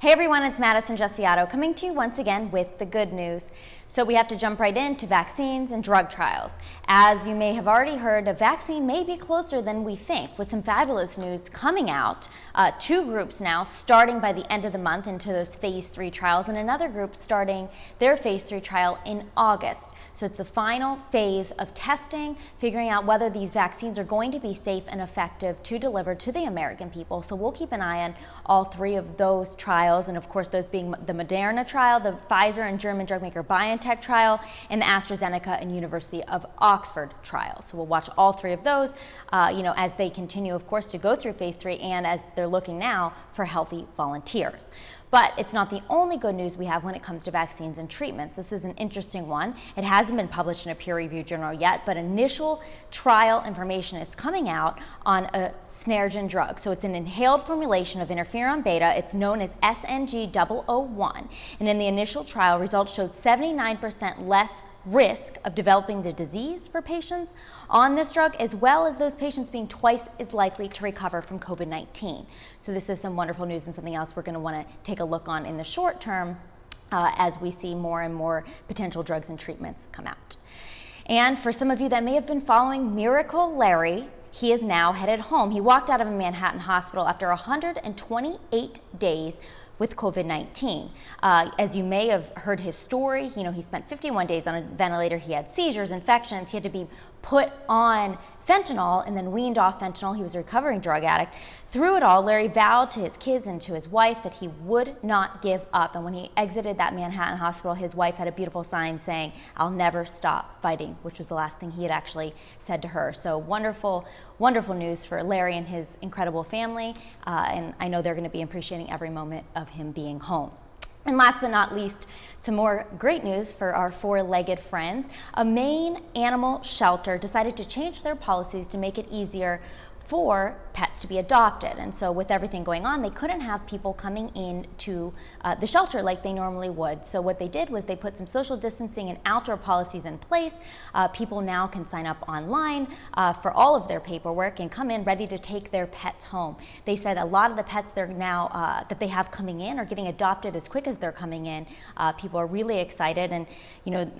Hey everyone, it's Madison Gesiotto coming to you once again with the good news. So we have to jump right into vaccines and drug trials. As you may have already heard, a vaccine may be closer than we think, with some fabulous news coming out. Two groups now starting by the end of the month into those phase 3 trials, and another group starting their phase 3 trial in August. So it's the final phase of testing, figuring out whether these vaccines are going to be safe and effective to deliver to the American people. So we'll keep an eye on all three of those trials, and of course those being the Moderna trial, the Pfizer and German drug maker BioNTech trial, and the AstraZeneca and University of Oxford trial. So we'll watch all three of those, as they continue, of course, to go through phase 3, and as they're looking now for healthy volunteers. But it's not the only good news we have when it comes to vaccines and treatments. This is an interesting one. It hasn't been published in a peer-reviewed journal yet, but initial trial information is coming out on a Snaregin drug. So it's an inhaled formulation of interferon beta. It's known as SNG-001. And in the initial trial, results showed 79% less risk of developing the disease for patients on this drug, as well as those patients being twice as likely to recover from COVID-19. So this is some wonderful news and something else we're going to want to take a look on in the short term as we see more and more potential drugs and treatments come out. And for some of you that may have been following Miracle Larry, he is now headed home. He walked out of a Manhattan hospital after 128 days with COVID-19. As you may have heard his story, he spent 51 days on a ventilator. He had seizures, infections. He had to be put on fentanyl and then weaned off fentanyl. He was a recovering drug addict. Through it all, Larry vowed to his kids and to his wife that he would not give up. And when he exited that Manhattan hospital, his wife had a beautiful sign saying, "I'll never stop fighting," which was the last thing he had actually said to her. So wonderful, wonderful news for Larry and his incredible family. And I know they're going to be appreciating every moment of him being home. And last but not least, some more great news for our four-legged friends. A Maine animal shelter decided to change their policies to make it easier for pets to be adopted. And so with everything going on, they couldn't have people coming in to the shelter like they normally would. So what they did was they put some social distancing and outdoor policies in place. People now can sign up online for all of their paperwork and come in ready to take their pets home. They said a lot of the pets they're now that they have coming in are getting adopted as quick as they're coming in. People are really excited, and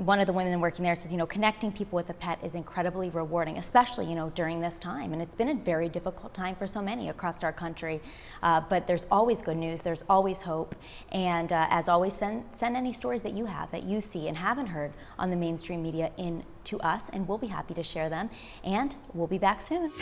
one of the women working there says connecting people with a pet is incredibly rewarding, especially during this time. And it's been a very difficult time for so many across our country, but there's always good news, there's always hope, and as always, send any stories that you have, that you see and haven't heard on the mainstream media in to us, and we'll be happy to share them, and we'll be back soon.